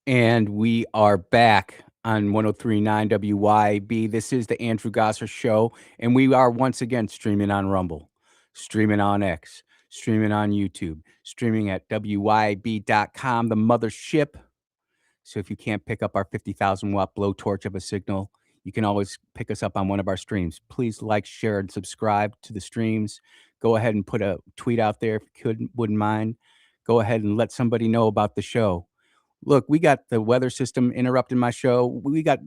And we are back on 1039 WYAB. This is the Andrew Gosser Show, and we are once again streaming on Rumble, streaming on X, streaming on YouTube, streaming at WYAB.com, the mothership. So if you can't pick up our 50,000 watt blowtorch of a signal, you can always pick us up on one of our streams. Please like, share, and subscribe to the streams. Go ahead and put a tweet out there if you wouldn't mind. Go ahead and let somebody know about the show. Look, we got the weather system interrupting my show. We got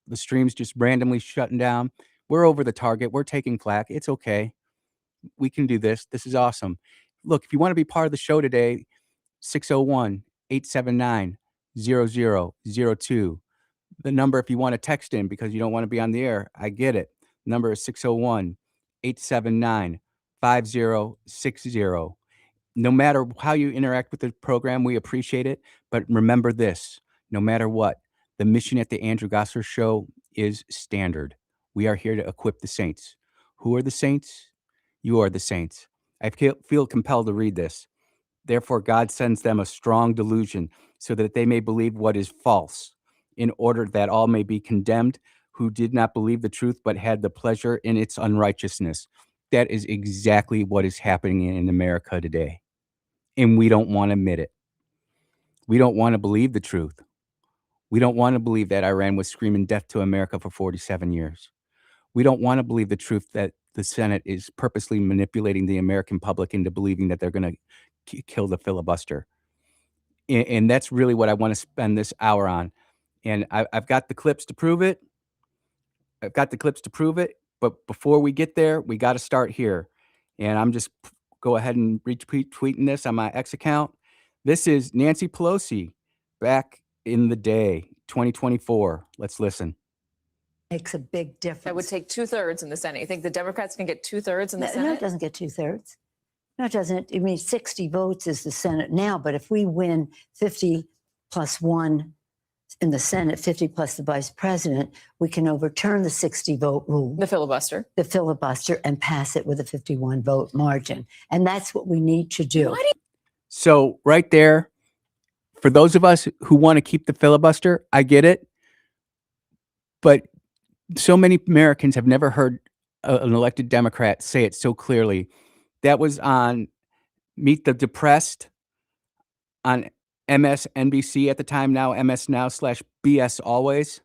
the streams just randomly shutting down. We're over the target. We're taking flack. It's okay. We can do this. This is awesome. Look, if you want to be part of the show today, 601-879-0002. The number if you want to text in because you don't want to be on the air. I get it. Number is 601-879-5060. No matter how you interact with the program, we appreciate it. But remember this, no matter what, the mission at the Andrew Gosser Show is standard. We are here to equip the saints. Who are the saints? You are the saints. I feel compelled to read this. Therefore, God sends them a strong delusion so that they may believe what is false, in order that all may be condemned who did not believe the truth but had the pleasure in its unrighteousness. That is exactly what is happening in America today. And we don't want to admit it. We don't want to believe the truth. We don't want to believe that Iran was screaming death to America for 47 years. We don't want to believe the truth that the Senate is purposely manipulating the American public into believing that they're going to kill the filibuster. And that's really what I want to spend this hour on. And I've got the clips to prove it. But before we get there, we got to start here. And I'm just go ahead and retweeting this on my X account. This is Nancy Pelosi back in the day, 2024. Let's listen. Makes a big difference. That would take 2/3 in the Senate. You think the Democrats can get 2/3 in the Senate? No, it doesn't get 2/3. No, it doesn't. I mean, 60 votes is the Senate now, but if we win 50 plus 1 in the Senate, 50 plus the vice president, we can overturn the 60 vote rule. The filibuster. The filibuster and pass it with a 51 vote margin. And that's what we need to do. So right there, for those of us who want to keep the filibuster, I get it. But so many Americans have never heard an elected Democrat say it so clearly. That was on Meet the Depressed on MSNBC at the time, now MS Now /BS Always.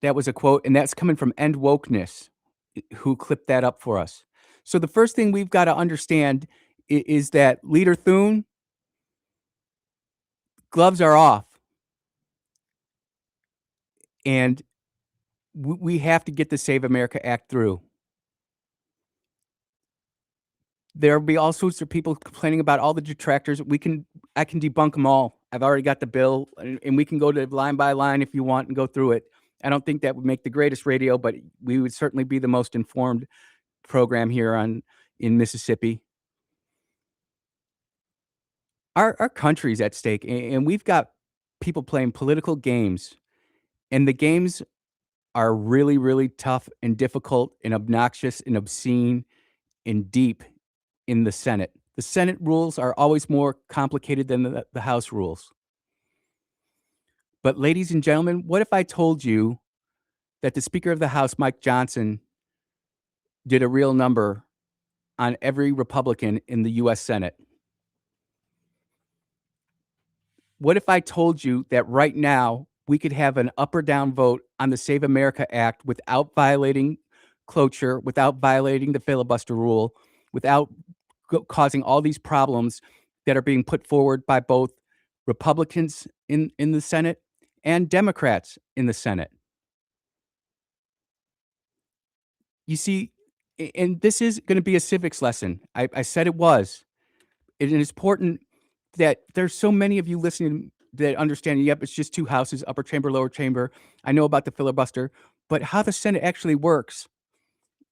That was a quote, and that's coming from End Wokeness, who clipped that up for us. So the first thing we've got to understand is that Leader Thune, gloves are off. And we have to get the Save America Act through. There'll be all sorts of people complaining about all the detractors. I can debunk them all. I've already got the bill, and we can go to line by line if you want and go through it. I don't think that would make the greatest radio, but we would certainly be the most informed program here in Mississippi. Our country's at stake, and we've got people playing political games, and the games are really, really tough and difficult and obnoxious and obscene and deep in the Senate. The Senate rules are always more complicated than the House rules. But ladies and gentlemen, what if I told you that the Speaker of the House, Mike Johnson, did a real number on every Republican in the U.S. Senate? What if I told you that right now we could have an up or down vote on the Save America Act without violating cloture, without violating the filibuster rule, without causing all these problems that are being put forward by both Republicans in the Senate and Democrats in the Senate? You see, and this is going to be a civics lesson. I said it was. It is important that there's so many of you listening that understand, yep, it's just two houses, upper chamber, lower chamber. I know about the filibuster, but how the Senate actually works.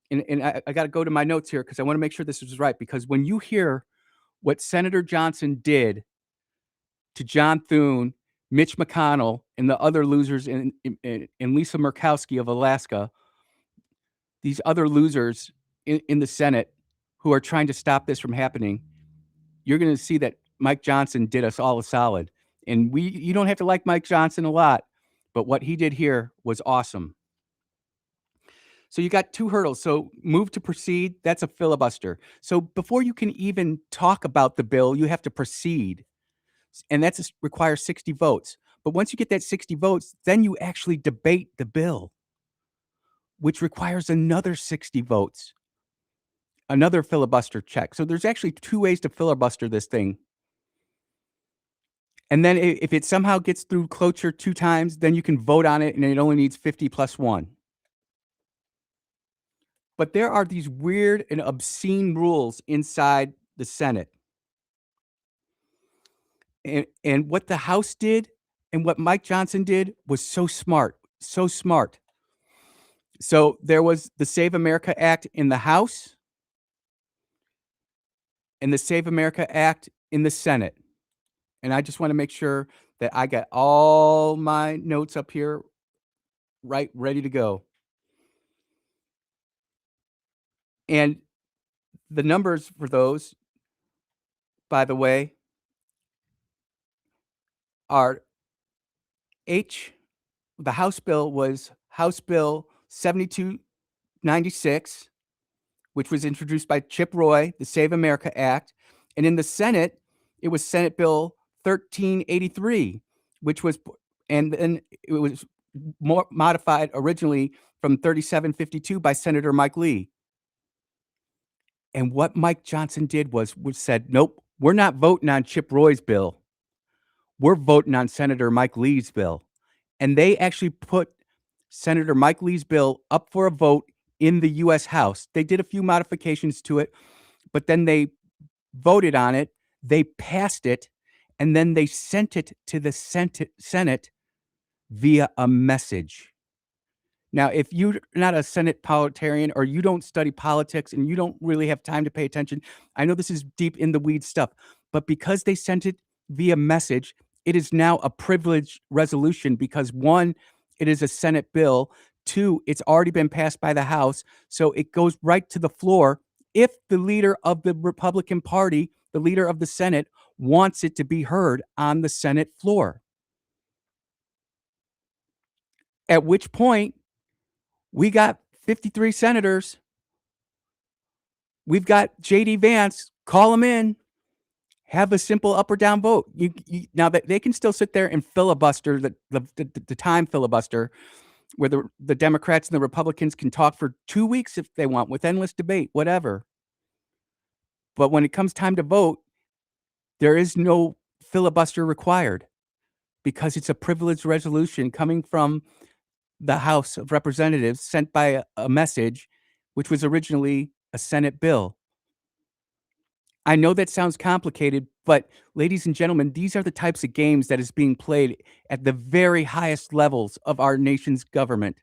And I got to go to my notes here because I want to make sure this is right. Because when you hear what Senator Johnson did to John Thune, Mitch McConnell, and the other losers, and Lisa Murkowski of Alaska, these other losers in the Senate who are trying to stop this from happening, you're going to see that Mike Johnson did us all a solid. And you don't have to like Mike Johnson a lot, but what he did here was awesome. So you got 2 hurdles. So move to proceed, that's a filibuster. So before you can even talk about the bill, you have to proceed. And that requires 60 votes. But once you get that 60 votes, then you actually debate the bill, which requires another 60 votes, another filibuster check. So there's actually 2 ways to filibuster this thing. And then if it somehow gets through cloture 2 times, then you can vote on it, and it only needs 50 plus 1. But there are these weird and obscene rules inside the Senate. And what the House did and what Mike Johnson did was so smart, so smart. So there was the Save America Act in the House and the Save America Act in the Senate. And I just want to make sure that I got all my notes up here right, ready to go. And the numbers for those, by the way, are the House bill was House Bill 7296, which was introduced by Chip Roy, the Save America Act. And in the Senate, it was Senate Bill 1383, which was, and then it was more modified originally from 3752 by Senator Mike Lee. And what Mike Johnson did was said, nope, we're not voting on Chip Roy's bill. We're voting on Senator Mike Lee's bill. And they actually put Senator Mike Lee's bill up for a vote in the U.S. House. They did a few modifications to it, but then they voted on it, they passed it, and then they sent it to the Senate via a message. Now, if you're not a Senate parliamentarian or you don't study politics and you don't really have time to pay attention, I know this is deep in the weeds stuff, but because they sent it via message, it is now a privileged resolution because 1, it is a Senate bill. 2, it's already been passed by the House, so it goes right to the floor if the leader of the Republican Party, the leader of the Senate, wants it to be heard on the Senate floor. At which point, we got 53 senators. We've got J.D. Vance. Call him in. Have a simple up or down vote. Now that they can still sit there and filibuster the time filibuster, where the Democrats and the Republicans can talk for 2 weeks if they want with endless debate, whatever. But when it comes time to vote, there is no filibuster required because it's a privileged resolution coming from the House of Representatives sent by a message, which was originally a Senate bill. I know that sounds complicated, but ladies and gentlemen, these are the types of games that is being played at the very highest levels of our nation's government.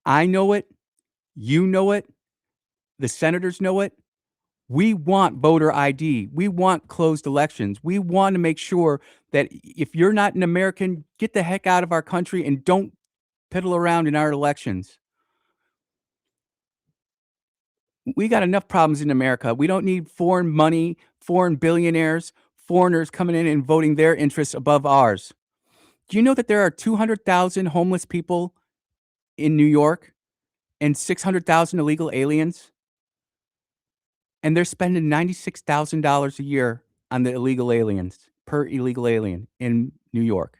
I know it. You know it. The senators know it. We want voter ID. We want closed elections. We want to make sure that if you're not an American, get the heck out of our country and don't piddle around in our elections. We got enough problems in America. We don't need foreign money, foreign billionaires, foreigners coming in and voting their interests above ours. Do you know that there are 200,000 homeless people in New York and 600,000 illegal aliens? And they're spending $96,000 a year on the illegal aliens, per illegal alien in New York.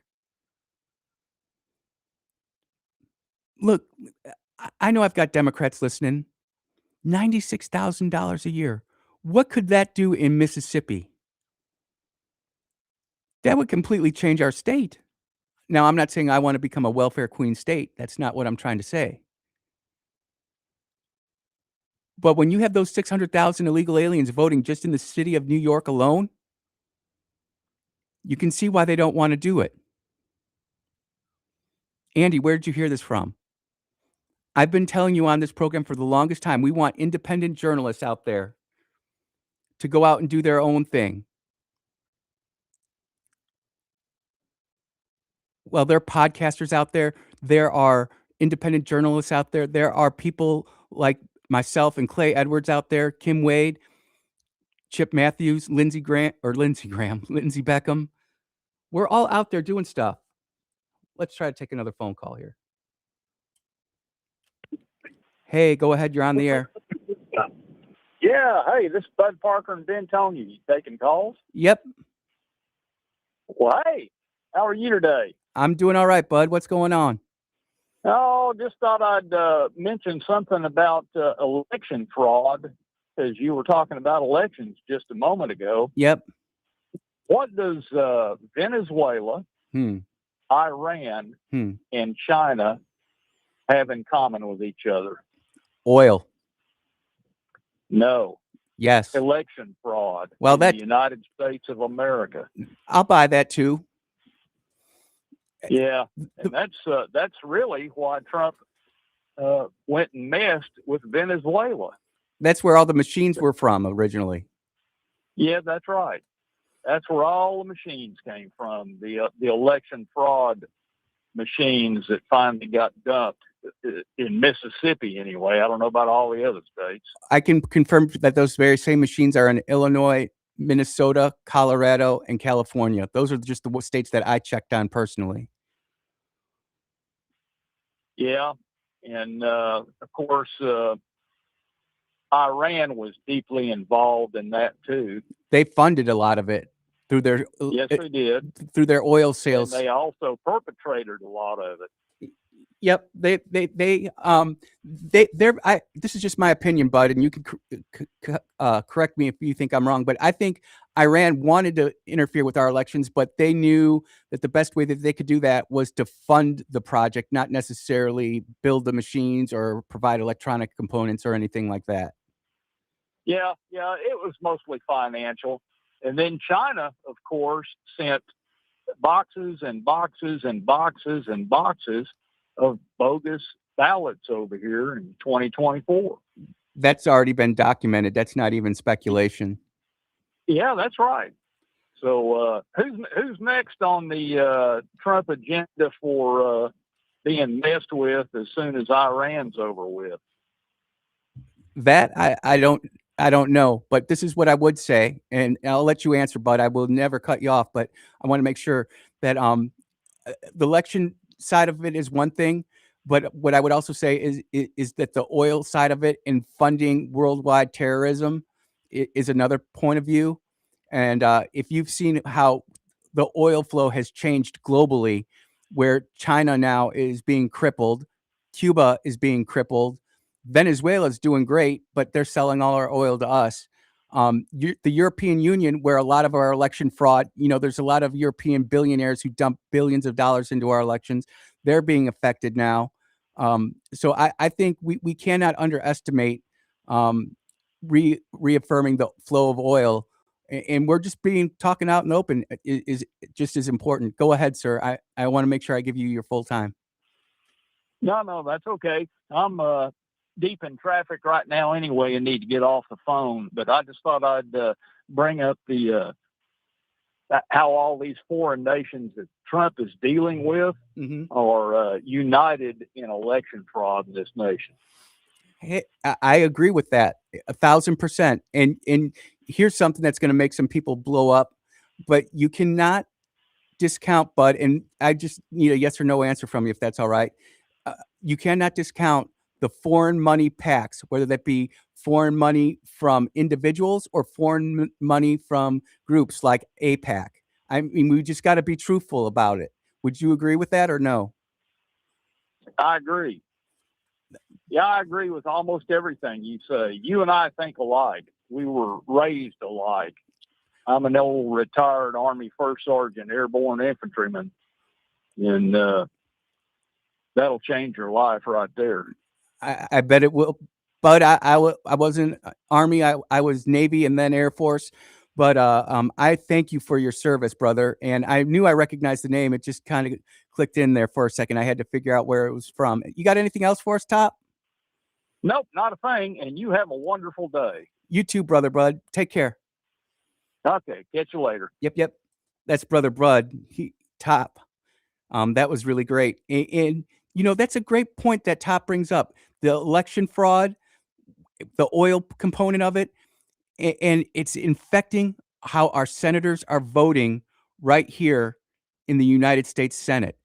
Look, I know I've got Democrats listening. $96,000 a year. What could that do in Mississippi? That would completely change our state. Now, I'm not saying I want to become a welfare queen state. That's not what I'm trying to say. But when you have those 600,000 illegal aliens voting just in the city of New York alone, you can see why they don't want to do it. Andy, where did you hear this from? I've been telling you on this program for the longest time, we want independent journalists out there to go out and do their own thing. Well, there are podcasters out there. There are independent journalists out there. There are people like myself and Clay Edwards out there, Kim Wade. Chip Matthews, Lindsey Graham, Lindsey Beckham. We're all out there doing stuff. Let's try to take another phone call here. Hey, go ahead. You're on the air. Yeah, hey, this is Bud Parker and Ben Tony. You taking calls? Yep. Well, hey, how are you today? I'm doing all right, bud. What's going on? Oh, just thought I'd mention something about election fraud, because you were talking about elections just a moment ago. Yep. What does Venezuela, Iran, and China have in common with each other? Oil. No. Yes. Election fraud. Well, in the United States of America. I'll buy that too. Yeah, and that's really why Trump went and messed with Venezuela. That's where all the machines were from originally. Yeah, that's right. That's where all the machines came from. The election fraud machines that finally got dumped in Mississippi. Anyway, I don't know about all the other states. I can confirm that those very same machines are in Illinois, Minnesota, Colorado, and California. Those are just the states that I checked on personally. Yeah, and of course, Iran was deeply involved in that too. They funded a lot of it through their yes, they did, through their oil sales. And they also perpetrated a lot of it. Yep, they're. This is just my opinion, bud, and you can correct me if you think I'm wrong. But I think Iran wanted to interfere with our elections, but they knew that the best way that they could do that was to fund the project, not necessarily build the machines or provide electronic components or anything like that. Yeah, it was mostly financial, and then China, of course, sent boxes and boxes and boxes and boxes of bogus ballots over here in 2024. That's already been documented. That's not even speculation. Yeah, that's right. So who's next on the Trump agenda for being messed with as soon as Iran's over with? That I don't know, but this is what I would say, and I'll let you answer, bud. I will never cut you off, but I want to make sure that the election side of it is one thing, but what I would also say is that the oil side of it and funding worldwide terrorism is another point of view. And if you've seen how the oil flow has changed globally, where China now is being crippled, Cuba is being crippled, Venezuela is doing great, but they're selling all our oil to us. The European Union, where a lot of our election fraud, there's a lot of European billionaires who dump billions of dollars into our elections. They're being affected now. So I think we cannot underestimate reaffirming the flow of oil. And we're just talking out in the open is just as important. Go ahead, sir. I want to make sure I give you your full time. No, that's okay. I'm deep in traffic right now anyway and need to get off the phone. But I just thought I'd bring up the how all these foreign nations that Trump is dealing with are united in election fraud in this nation. Hey, I agree with that 1,000%. And here's something that's going to make some people blow up, but you cannot discount, Bud, and I just need a yes or no answer from you if that's all right. You cannot discount the foreign money PACs, whether that be foreign money from individuals or foreign money from groups like APAC. I mean, we just got to be truthful about it. Would you agree with that or no? I agree. Yeah, I agree with almost everything you say. You and I think alike. We were raised alike. I'm an old retired Army First Sergeant Airborne Infantryman, and that'll change your life right there. I bet it will. But I wasn't Army. I was Navy and then Air Force. But I thank you for your service, brother. And I knew I recognized the name. It just kind of clicked in there for a second. I had to figure out where it was from. You got anything else for us, Top? Nope, not a thing. And you have a wonderful day. You too, brother Bud. Take care. Okay, catch you later. Yep. That's brother Bud. Top. That was really great. And that's a great point that Top brings up. The election fraud, the oil component of it. and it's infecting how our senators are voting right here in the United States Senate.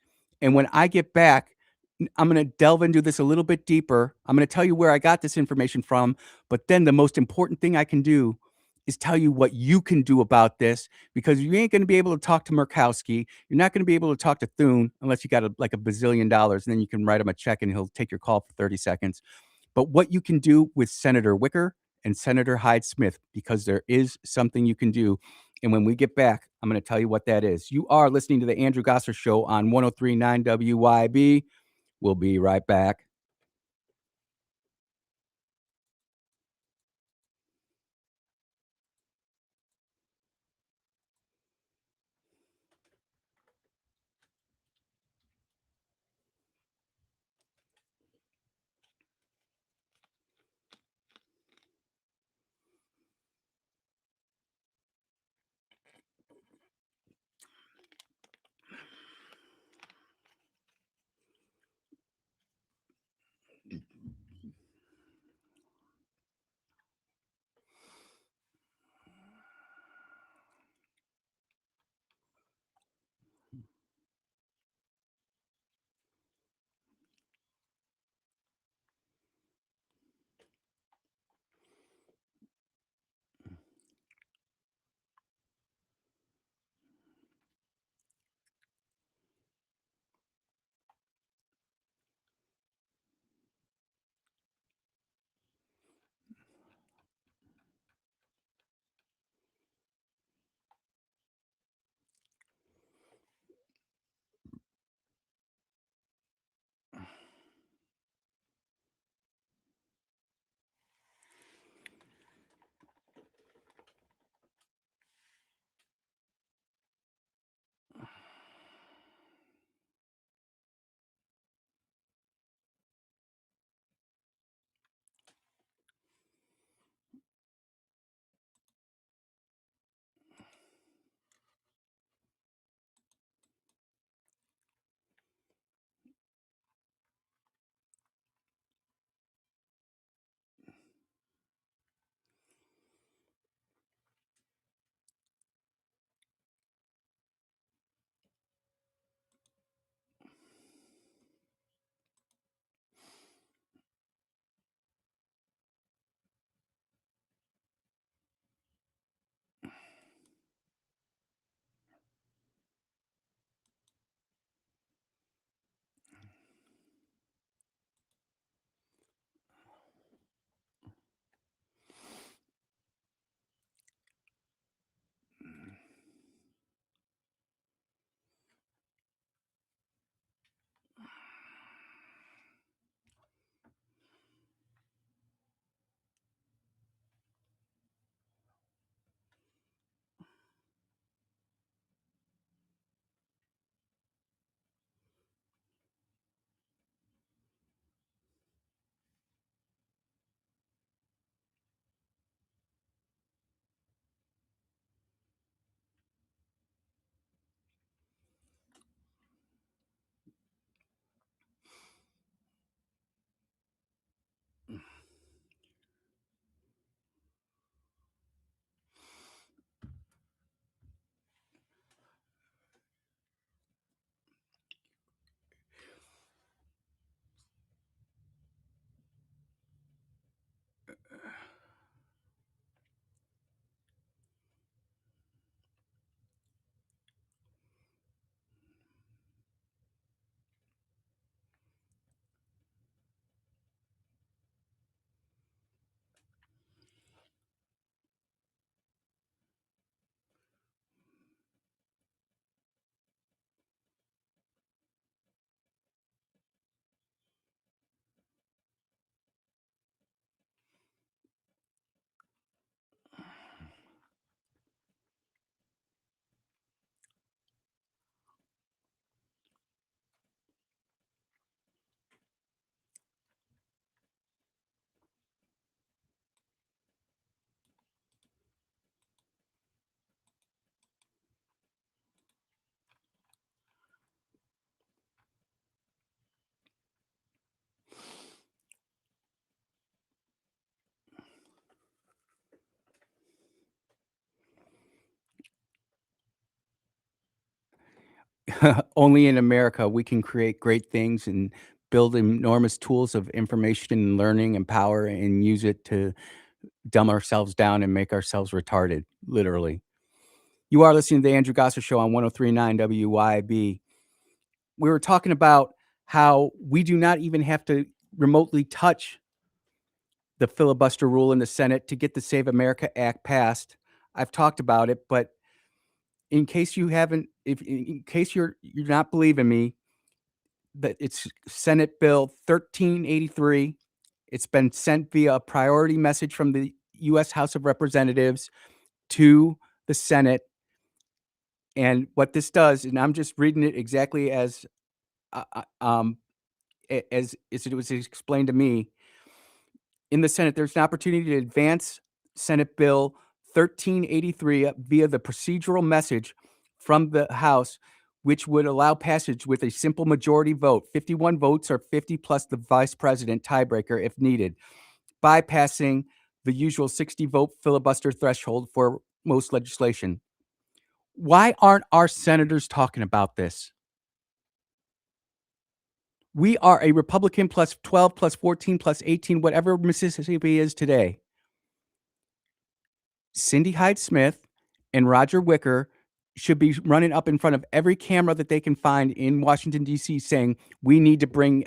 And when I get back, I'm going to delve into this a little bit deeper. I'm going to tell you where I got this information from, but then the most important thing I can do is tell you what you can do about this, because you ain't going to be able to talk to Murkowski. You're not going to be able to talk to Thune unless you got like a bazillion dollars, and then you can write him a check and he'll take your call for 30 seconds. But what you can do with Senator Wicker and Senator Hyde Smith, because there is something you can do. And when we get back, I'm going to tell you what that is. You are listening to the Andrew Gosser Show on 103.9 WYAB. We'll be right back. only in America we can create great things and build enormous tools of information and learning and power and use it to dumb ourselves down and make ourselves retarded, literally. You are listening to the Andrew Gosser Show on 103.9 WYAB. We were talking about how we do not even have to remotely touch the filibuster rule in the Senate to get the Save America Act passed. I've talked about it, but in case you haven't, if in case you're not believing me, that it's Senate Bill 1383. It's been sent via a priority message from the U.S. House of Representatives to the Senate. And what this does, and I'm just reading it exactly as it was explained to me. In the Senate, there's an opportunity to advance Senate Bill 1383 via the procedural message from the House, which would allow passage with a simple majority vote, 51 votes or 50 plus the vice president tiebreaker if needed, bypassing the usual 60 vote filibuster threshold for most legislation. Why aren't our senators talking about this? We are a Republican plus 12 plus 14 plus 18, whatever Mississippi is today. Cindy Hyde-Smith and Roger Wicker should be running up in front of every camera that they can find in Washington, D.C., saying we need to bring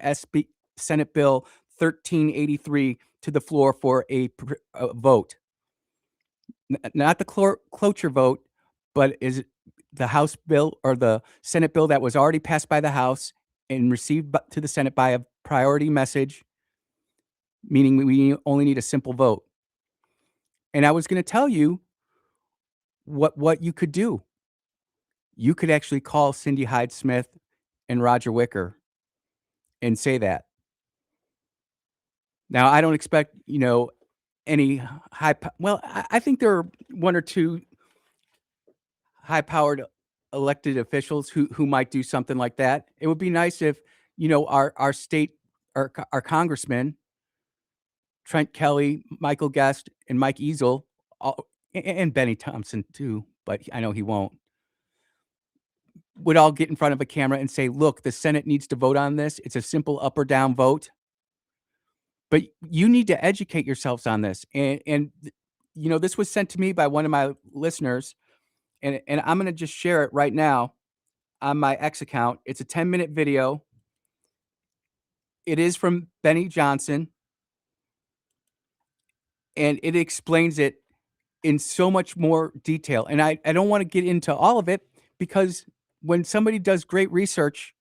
Senate Bill 1383 to the floor for a vote. Not the cloture vote, but is it the House bill or the Senate bill that was already passed by the House and received to the Senate by a priority message, meaning we only need a simple vote. And I was going to tell you what you could do. You could actually call Cindy Hyde-Smith and Roger Wicker and say that. Now, I don't expect, any I think there are one or two high-powered elected officials who might do something like that. It would be nice if, our state, our congressmen, Trent Kelly, Michael Guest, and Mike Easel, and Benny Thompson too, but I know he won't, would all get in front of a camera and say, look, the Senate needs to vote on this. It's a simple up or down vote. But you need to educate yourselves on this. And this was sent to me by one of my listeners, and I'm going to just share it right now on my X account. It's a 10-minute video. It is from Benny Johnson, and it explains it in so much more detail. And I don't want to get into all of it because when somebody does great research,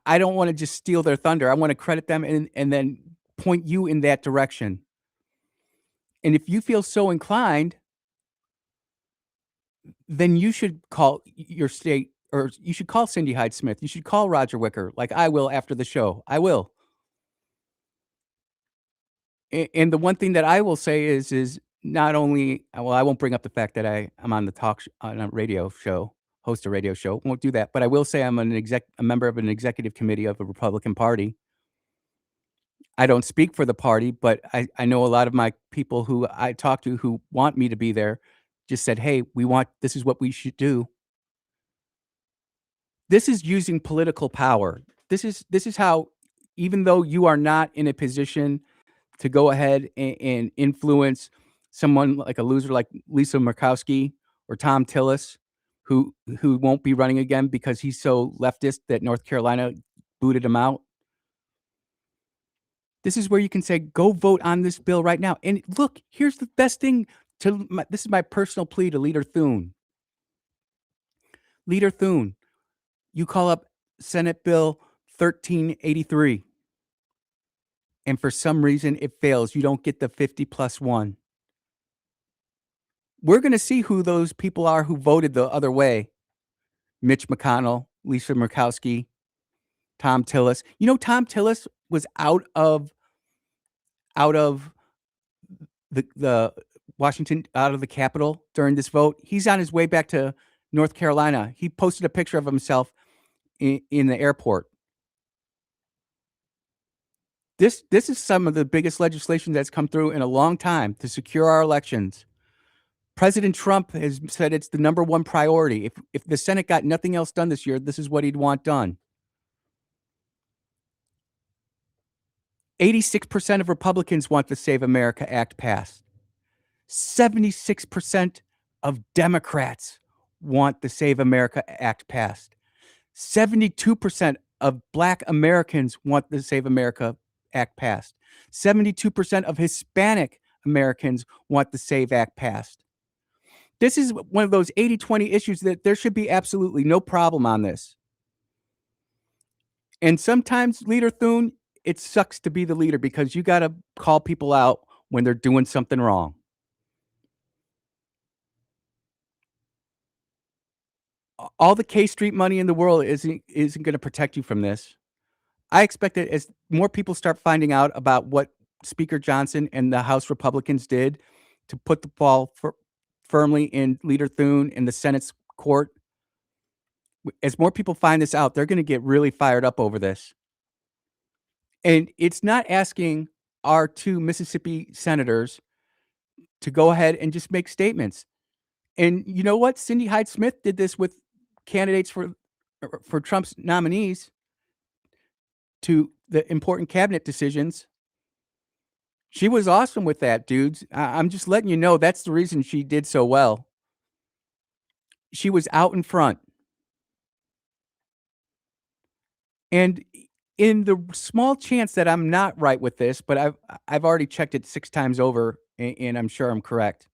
I don't want to just steal their thunder. I want to credit them and then point you in that direction. And if you feel so inclined, then you should call your state, or you should call Cindy Hyde-Smith. You should call Roger Wicker, like I will after the show. I will. And the one thing that I will say is not only, well, I won't bring up the fact that I'm on the on a radio show, host a radio show. Won't do that. But I will say I'm a member of an executive committee of a Republican Party. I don't speak for the party, but I know a lot of my people who I talk to who want me to be there just said, hey, this is what we should do. This is using political power. This is how, even though you are not in a position to go ahead and influence someone like a loser like Lisa Murkowski or Tom Tillis, who won't be running again because he's so leftist that North Carolina booted him out. This is where you can say, go vote on this bill right now. And look, here's the best thing. This is my personal plea to Leader Thune. Leader Thune, you call up Senate Bill 1383. And for some reason it fails. You don't get the 50 plus one. We're going to see who those people are who voted the other way. Mitch McConnell, Lisa Murkowski, Tom Tillis. Tom Tillis was out of the Washington, out of the Capitol during this vote. He's on his way back to North Carolina. He posted a picture of himself in the airport. This is some of the biggest legislation that's come through in a long time to secure our elections. President Trump has said it's the number one priority. If the Senate got nothing else done this year, this is what he'd want done. 86% of Republicans want the Save America Act passed. 76% of Democrats want the Save America Act passed. 72% of Black Americans want the Save America Act passed. 72% of Hispanic Americans want the Save Act passed. This is one of those 80-20 issues that there should be absolutely no problem on this. And sometimes, Leader Thune, it sucks to be the leader because you got to call people out when they're doing something wrong. All the K Street money in the world isn't going to protect you from this. I expect that as more people start finding out about what Speaker Johnson and the House Republicans did to put the ball firmly in Leader Thune and the Senate's court, as more people find this out, they're going to get really fired up over this. And it's not asking our two Mississippi senators to go ahead and just make statements. And you know what? Cindy Hyde-Smith did this with candidates for Trump's nominees to the important cabinet decisions. She was awesome with that, dudes. I'm just letting you know that's the reason she did so well. She was out in front. And in the small chance that I'm not right with this, but I've already checked it 6 times over, and I'm sure I'm correct.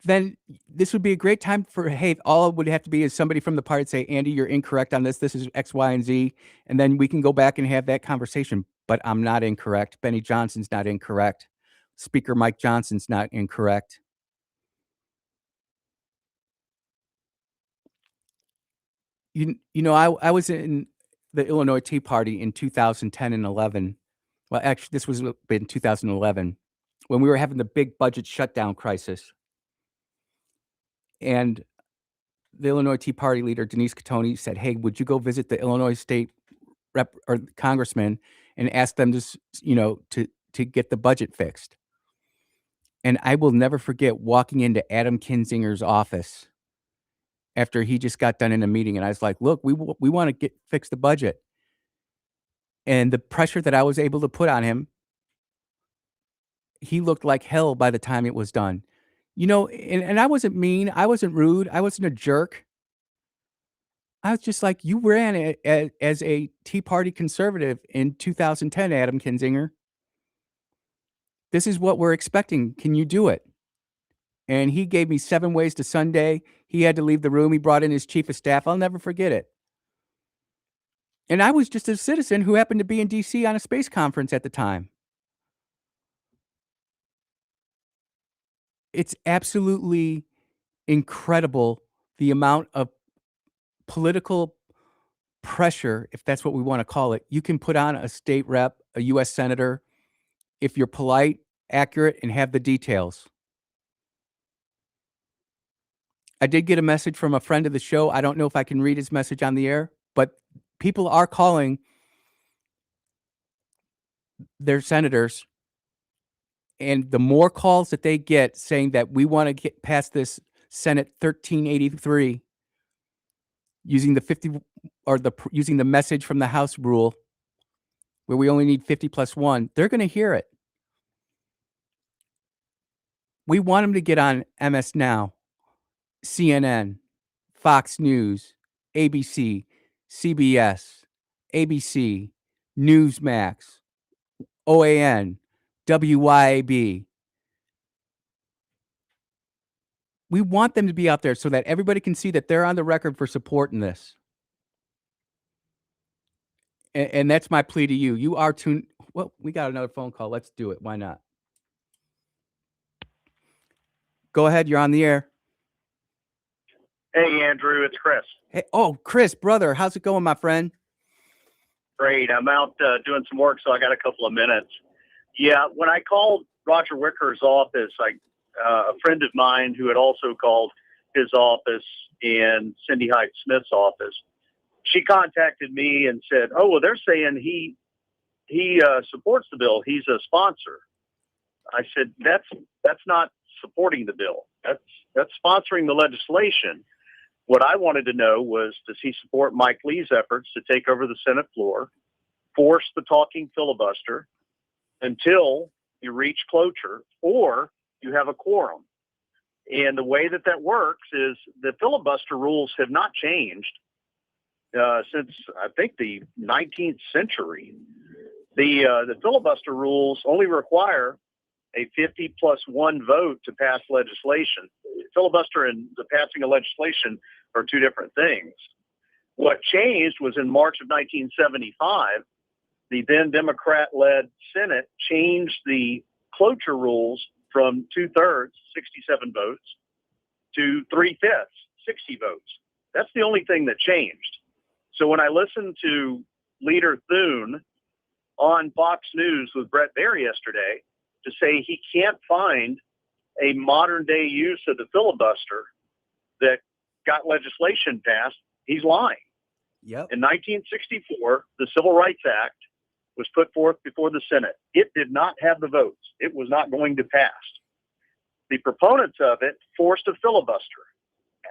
Then this would be a great time for, hey, all it would have to be is somebody from the party say, Andy, you're incorrect on this. This is X, Y, and Z. And then we can go back and have that conversation. But I'm not incorrect. Benny Johnson's not incorrect. Speaker Mike Johnson's not incorrect. You know, I was in the Illinois Tea Party in 2010 and 11. Well, actually, this was in 2011 when we were having the big budget shutdown crisis. And the Illinois Tea Party leader, Denise Catoni, said, hey, would you go visit the Illinois state rep or congressman and ask them to get the budget fixed? And I will never forget walking into Adam Kinzinger's office after he just got done in a meeting. And I was like, look, we want to fix the budget. And the pressure that I was able to put on him, he looked like hell by the time it was done. You know, and I wasn't mean. I wasn't rude. I wasn't a jerk. I was just like, you ran as a Tea Party conservative in 2010, Adam Kinzinger. This is what we're expecting. Can you do it? And he gave me 7 ways to Sunday. He had to leave the room. He brought in his chief of staff. I'll never forget it. And I was just a citizen who happened to be in D.C. on a space conference at the time. It's absolutely incredible the amount of political pressure, if that's what we want to call it, you can put on a state rep, a U.S. senator, if you're polite, accurate, and have the details. I did get a message from a friend of the show. I don't know if I can read his message on the air, but people are calling their senators, and the more calls that they get saying that we want to get past this Senate 1383 using the 50 or using the message from the House rule where we only need 50 plus 1, they're going to hear it. We want them to get on MS Now, CNN, Fox News, ABC, CBS, ABC, Newsmax, OAN, WYAB. We want them to be out there so that everybody can see that they're on the record for supporting this. And that's my plea to you. You are tuned. Well, we got another phone call. Let's do it. Why not? Go ahead. You're on the air. Hey, Andrew, it's Chris. Hey, oh, Chris, brother, how's it going, my friend? Great. I'm out doing some work, so I got a couple of minutes. Yeah, when I called Roger Wicker's office, a friend of mine who had also called his office and Cindy Hyde-Smith's office, she contacted me and said, oh, well, they're saying he supports the bill. He's a sponsor. I said, that's not supporting the bill. That's sponsoring the legislation. What I wanted to know was, does he support Mike Lee's efforts to take over the Senate floor, force the talking filibuster until you reach cloture or you have a quorum? And the way that works is the filibuster rules have not changed since, I think, the 19th century. The filibuster rules only require a 50+1 vote to pass legislation. Filibuster and the passing of legislation are two different things. What changed was in March of 1975, the then Democrat-led Senate changed the cloture rules from 2/3, 67 votes, to 3/5, 60 votes. That's the only thing that changed. So when I listened to Leader Thune on Fox News with Brett Baer yesterday to say he can't find a modern day use of the filibuster that got legislation passed, he's lying. Yep. In 1964, the Civil Rights Act was put forth before the Senate. It did not have the votes. It was not going to pass. The proponents of it forced a filibuster.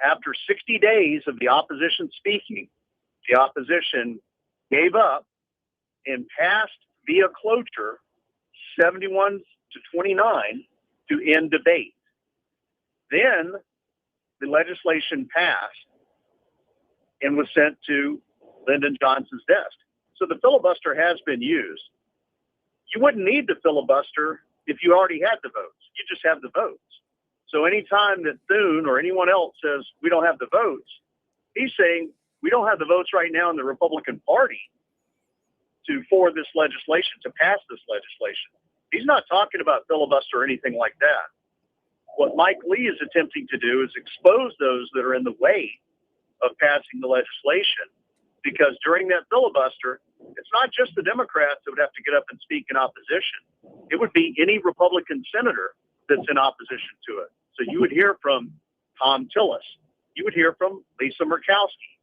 After 60 days of the opposition speaking, the opposition gave up and passed via cloture 71 to 29 to end debate. Then the legislation passed and was sent to Lyndon Johnson's desk. So the filibuster has been used. You wouldn't need the filibuster if you already had the votes. You just have the votes. So anytime that Thune or anyone else says we don't have the votes, he's saying we don't have the votes right now in the Republican Party for this legislation, to pass this legislation. He's not talking about filibuster or anything like that. What Mike Lee is attempting to do is expose those that are in the way of passing the legislation, because during that filibuster, it's not just the Democrats that would have to get up and speak in opposition. It would be any Republican senator that's in opposition to it. So you would hear from Tom Tillis. You would hear from Lisa Murkowski.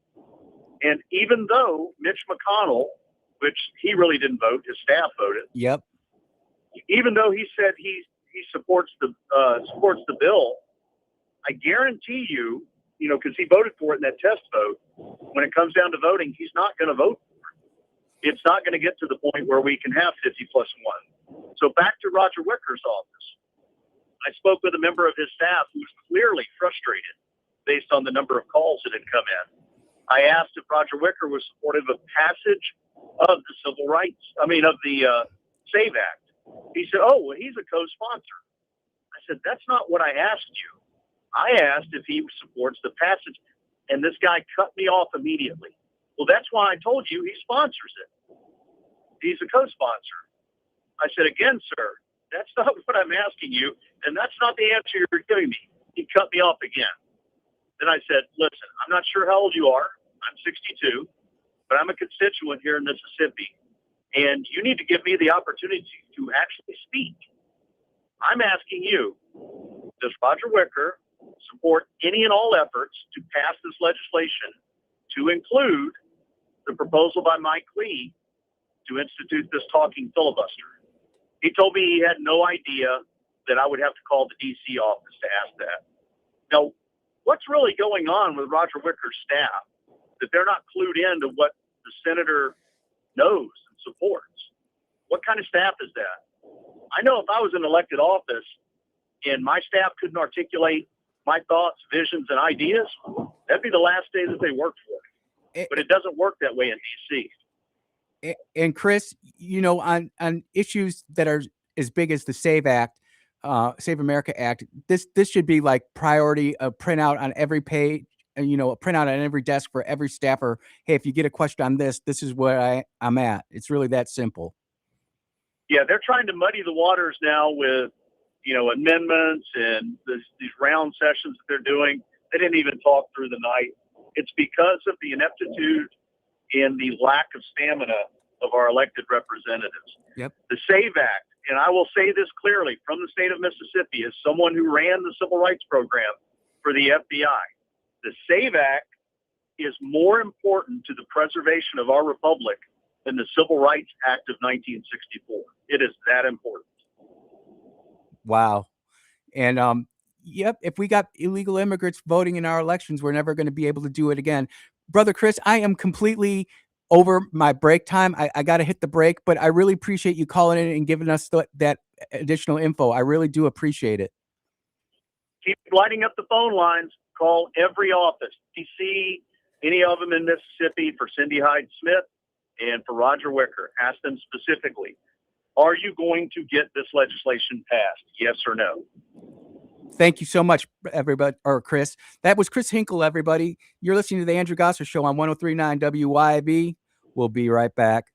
And even though Mitch McConnell, which he really didn't vote, his staff voted. Yep. Even though he said he supports the bill, I guarantee you, because he voted for it in that test vote, when it comes down to voting, he's not going to vote for it. It's not going to get to the point where we can have 50+1. So back to Roger Wicker's office. I spoke with a member of his staff who was clearly frustrated based on the number of calls that had come in. I asked if Roger Wicker was supportive of passage of the of the SAVE Act. He said, oh, well, he's a co-sponsor. I said, that's not what I asked you. I asked if he supports the passage, and this guy cut me off immediately. Well, that's why I told you he sponsors it. He's a co-sponsor. I said, again, sir, that's not what I'm asking you, and that's not the answer you're giving me. He cut me off again. Then I said, listen, I'm not sure how old you are. I'm 62, but I'm a constituent here in Mississippi, and you need to give me the opportunity to actually speak. I'm asking you, does Roger Wicker support any and all efforts to pass this legislation to include the proposal by Mike Lee to institute this talking filibuster? He told me he had no idea that I would have to call the D.C. office to ask that. Now, what's really going on with Roger Wicker's staff that they're not clued into what the senator knows and supports? What kind of staff is that? I know if I was in elected office and my staff couldn't articulate my thoughts, visions, and ideas, that'd be the last day that they worked for me. But it doesn't work that way in D.C. And Chris, on issues that are as big as the SAVE Act, Save America Act, this should be like priority, a printout on every page, a printout on every desk for every staffer. Hey, if you get a question on this is where I'm at. It's really that simple. Yeah, they're trying to muddy the waters now with, amendments and these round sessions that they're doing. They didn't even talk through the night. It's because of the ineptitude and the lack of stamina of our elected representatives. Yep. The SAVE Act, and I will say this clearly from the state of Mississippi as someone who ran the civil rights program for the FBI, the SAVE Act is more important to the preservation of our republic than the Civil Rights Act of 1964. It is that important. Wow. And yep, if we got illegal immigrants voting in our elections, we're never going to be able to do it again. Brother Chris, I am completely over my break time. I got to hit the break, but I really appreciate you calling in and giving us that additional info. I really do appreciate it. Keep lighting up the phone lines. Call every office. DC, any of them in Mississippi, for Cindy Hyde Smith and for Roger Wicker. Ask them specifically, are you going to get this legislation passed? Yes or no? Thank you so much, everybody, or Chris. That was Chris Hinkle, everybody. You're listening to the Andrew Gosser Show on 103.9 WYAB. We'll be right back.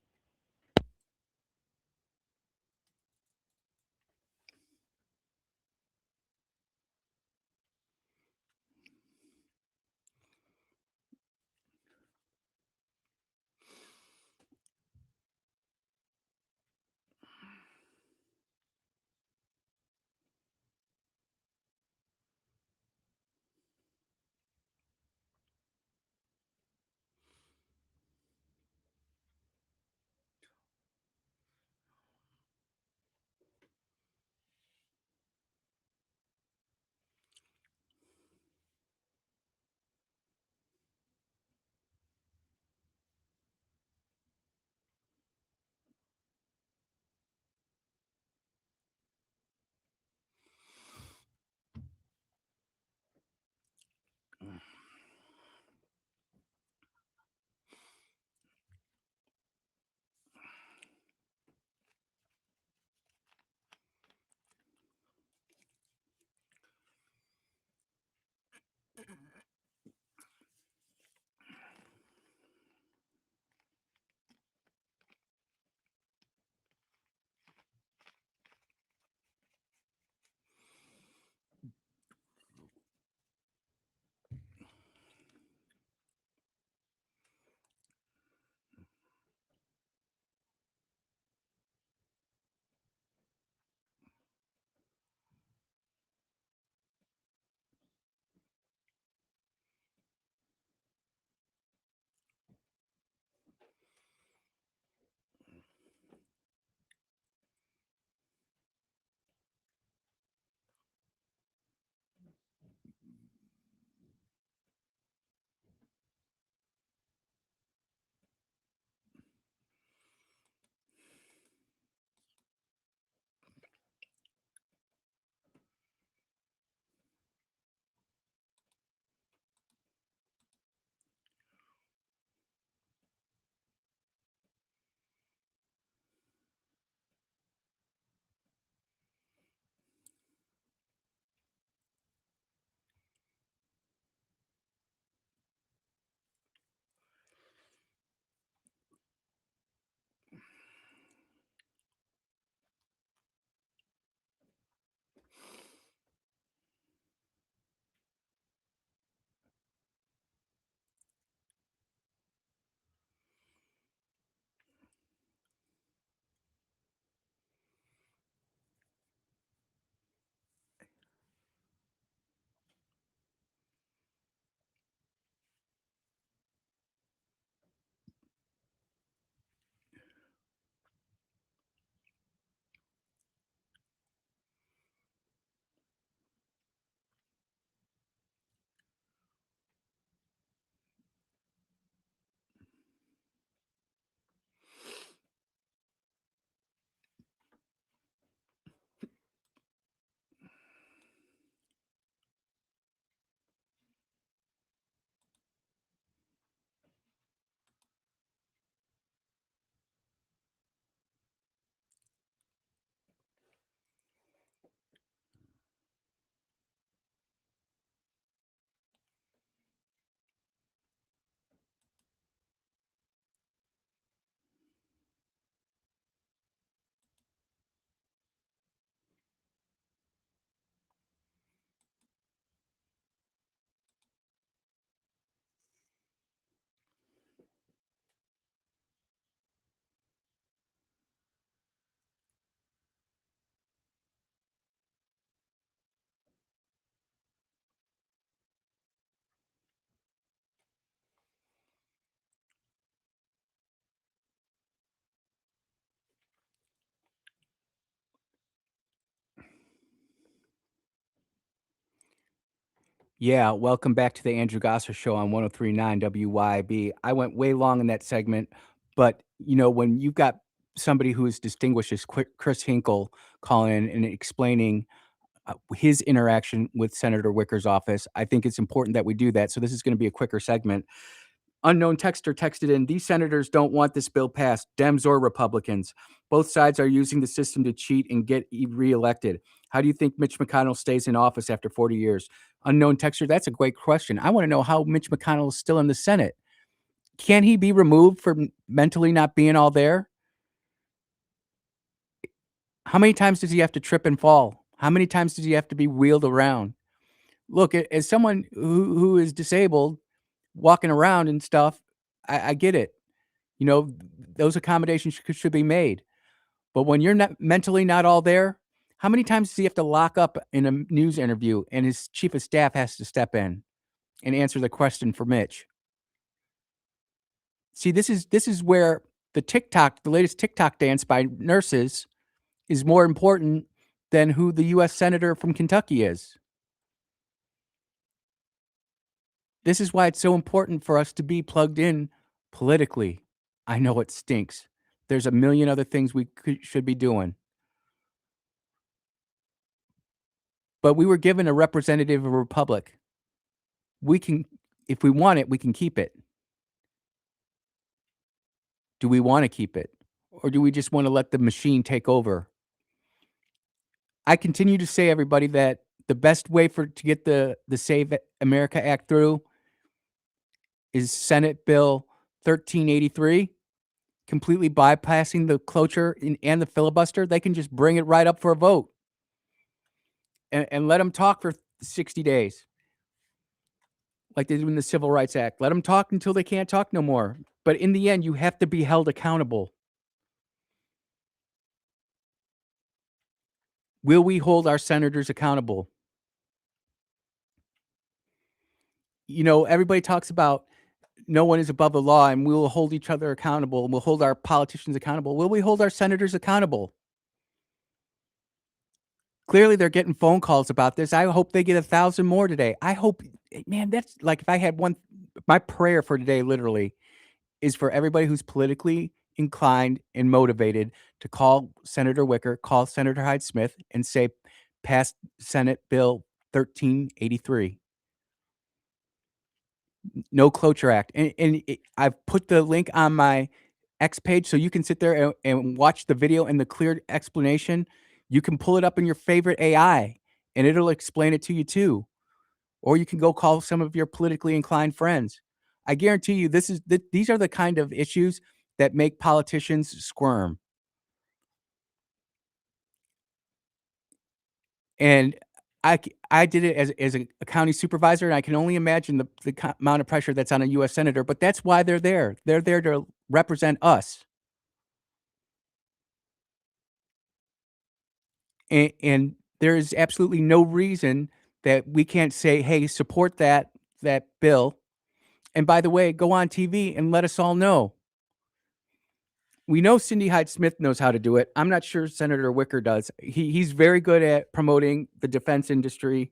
Yeah, welcome back to the Andrew Gosser Show on 103.9 WYAB. I went way long in that segment, but when you've got somebody who is distinguished as Chris Hinkle calling in and explaining his interaction with Senator Wicker's office, I think it's important that we do that. So this is going to be a quicker segment. Unknown texter texted in, these senators don't want this bill passed, Dems or Republicans. Both sides are using the system to cheat and get reelected. How do you think Mitch McConnell stays in office after 40 years? Unknown texter, that's a great question. I want to know how Mitch McConnell is still in the Senate. Can he be removed for mentally not being all there? How many times does he have to trip and fall? How many times does he have to be wheeled around? Look, as someone who is disabled, walking around and stuff, I get it. Those accommodations should be made. But when you're not mentally not all there, how many times does he have to lock up in a news interview and his chief of staff has to step in and answer the question for Mitch? See, this is where the latest TikTok dance by nurses is more important than who the US Senator from Kentucky is. This is why it's so important for us to be plugged in politically. I know it stinks. There's a million other things we should be doing. But we were given a representative republic. We can, if we want it, we can keep it. Do we want to keep it? Or do we just want to let the machine take over? I continue to say, everybody, that the best way to get the Save America Act through is Senate Bill 1383, completely bypassing the cloture and the filibuster. They can just bring it right up for a vote and let them talk for 60 days like they do in the Civil Rights Act. Let them talk until they can't talk no more. But in the end, you have to be held accountable. Will we hold our senators accountable? Everybody talks about no one is above the law and we will hold each other accountable and we'll hold our politicians accountable. Will we hold our senators accountable? Clearly, they're getting phone calls about this. I hope they get 1,000 more today. I hope, man, that's like if I had one, my prayer for today literally is for everybody who's politically inclined and motivated to call Senator Wicker, call Senator Hyde Smith and say, pass Senate Bill 1383. No Cloture Act. I've put the link on my X page so you can sit there and watch the video and the clear explanation. You can pull it up in your favorite AI and it'll explain it to you too. Or you can go call some of your politically inclined friends. I guarantee you these are the kind of issues that make politicians squirm. And I did it as a county supervisor, and I can only imagine the amount of pressure that's on a US senator, but that's why they're there. They're there to represent us. And there is absolutely no reason that we can't say, "Hey, support that bill." And by the way, go on TV and let us all know. We know Cindy Hyde Smith knows how to do it. I'm not sure Senator Wicker does. He's very good at promoting the defense industry,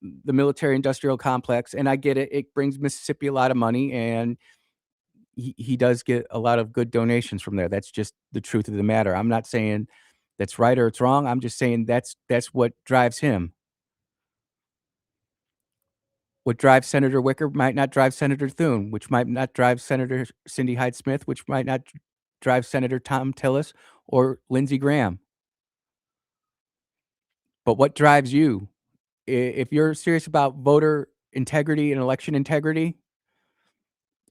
the military industrial complex, and I get it. It brings Mississippi a lot of money, and he does get a lot of good donations from there. That's just the truth of the matter. I'm not saying that's right or it's wrong. I'm just saying that's what drives him. What drives Senator Wicker might not drive Senator Thune, which might not drive Senator Cindy Hyde Smith, which might not drive Senator Tom Tillis or Lindsey Graham. But what drives you? If you're serious about voter integrity and election integrity,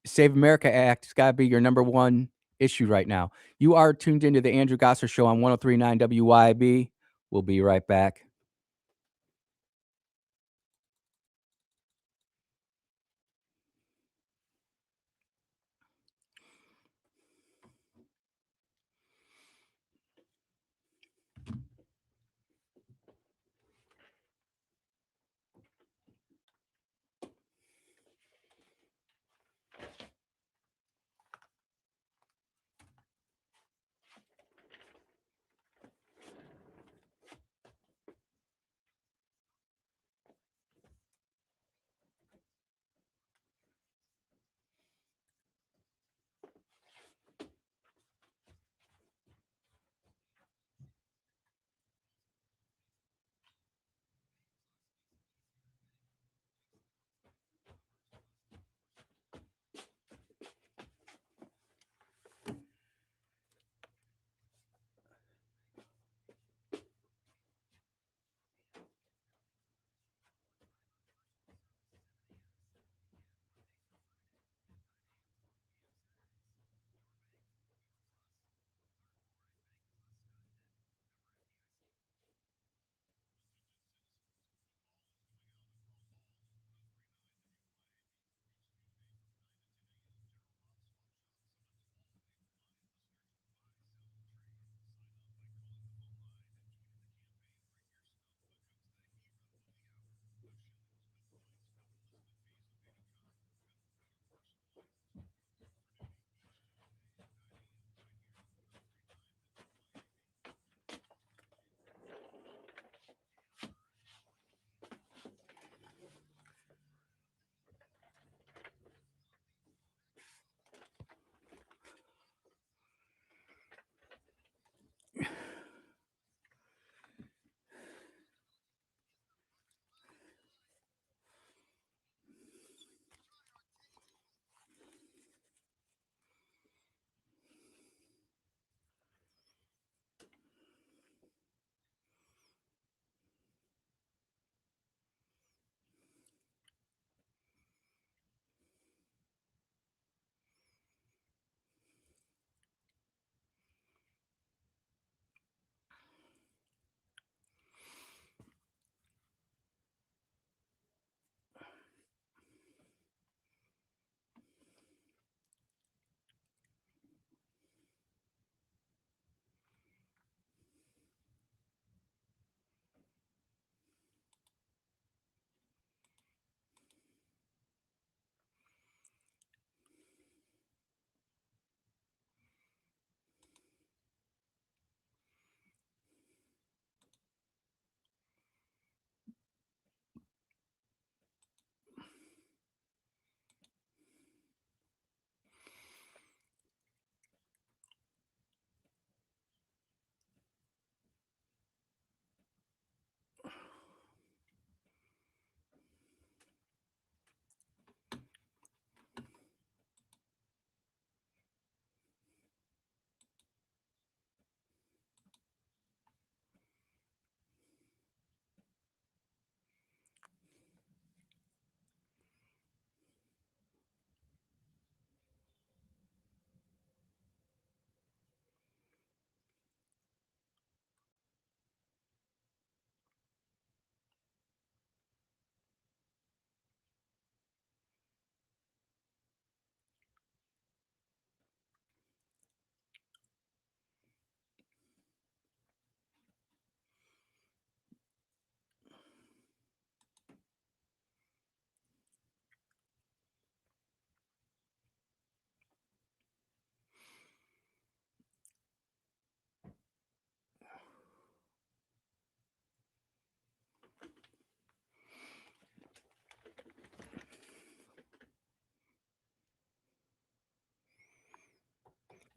Save America Act has got to be your number one issue right now. You are tuned into the Andrew Gosser Show on 103.9 WYAB. We'll be right back.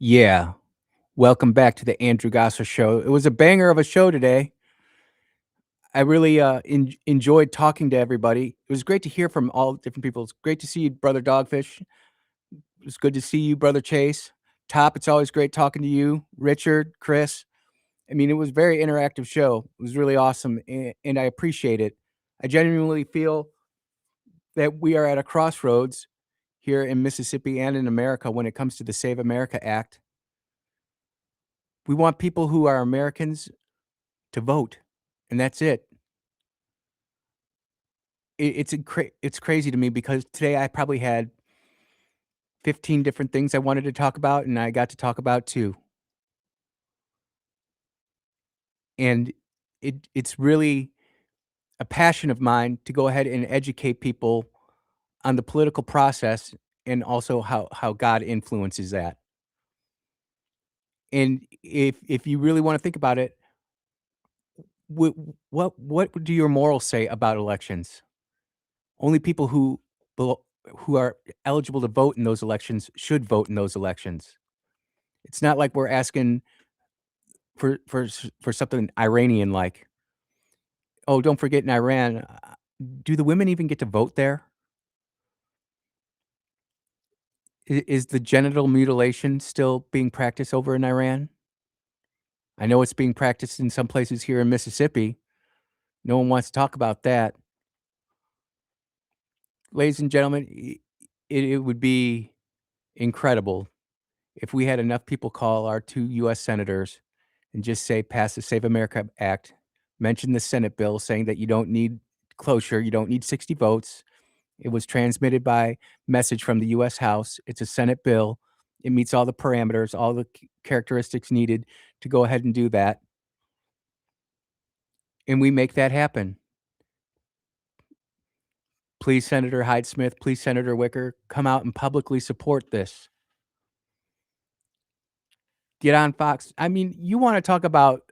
Yeah. Welcome back to the Andrew Gosser Show. It was a banger of a show today. I really enjoyed talking to everybody. It was great to hear from all different people. It's great to see you, Brother Dogfish. It was good to see you, Brother Chase. Top, it's always great talking to you. Richard, Chris. I mean, it was a very interactive show. It was really awesome, and I appreciate it. I genuinely feel that we are at a crossroads here in Mississippi and in America when it comes to the Save America Act. We want people who are Americans to vote, and that's it. It's crazy to me because today I probably had 15 different things I wanted to talk about, and I got to talk about 2. And it's really a passion of mine to go ahead and educate people on the political process and also how God influences that. And if you really wanna think about it, what do your morals say about elections? Only people who are eligible to vote in those elections should vote in those elections. It's not like we're asking for something Iranian-like. Oh, don't forget in Iran, do the women even get to vote there? Is the genital mutilation still being practiced over in Iran? I know it's being practiced in some places here in Mississippi. No one wants to talk about that. Ladies and gentlemen, it would be incredible if we had enough people call our 2 US senators and just say, "Pass the Save America Act," mention the Senate bill saying that you don't need cloture, you don't need 60 votes. It was transmitted by message from the US House. It's a Senate bill. It meets all the parameters, all the characteristics needed to go ahead and do that. And we make that happen. Please, Senator Hyde-Smith, please, Senator Wicker, come out and publicly support this. Get on Fox. I mean, you wanna talk about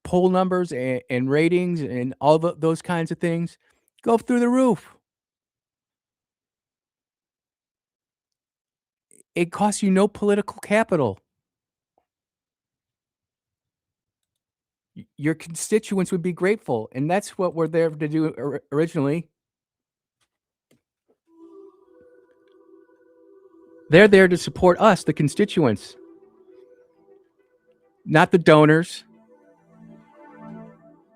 poll numbers and ratings and all those kinds of things, go through the roof. It costs you no political capital. Your constituents would be grateful, and that's what we're there to do originally. They're there to support us, the constituents, not the donors,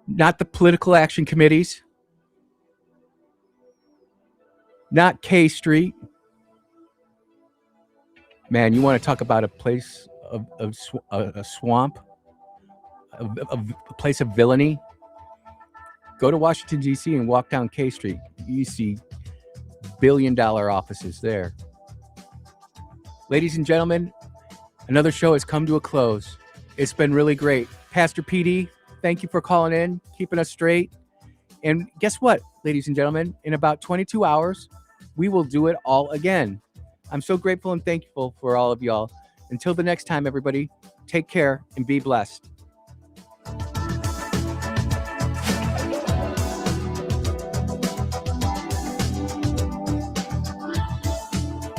not the political action committees, not K Street. Man, you want to talk about a place of a swamp, a place of villainy? Go to Washington, D.C. and walk down K Street. You see billion-dollar offices there. Ladies and gentlemen, another show has come to a close. It's been really great. Pastor PD, thank you for calling in, keeping us straight. And guess what, ladies and gentlemen? In about 22 hours, we will do it all again. I'm so grateful and thankful for all of y'all. Until the next time, everybody, take care and be blessed.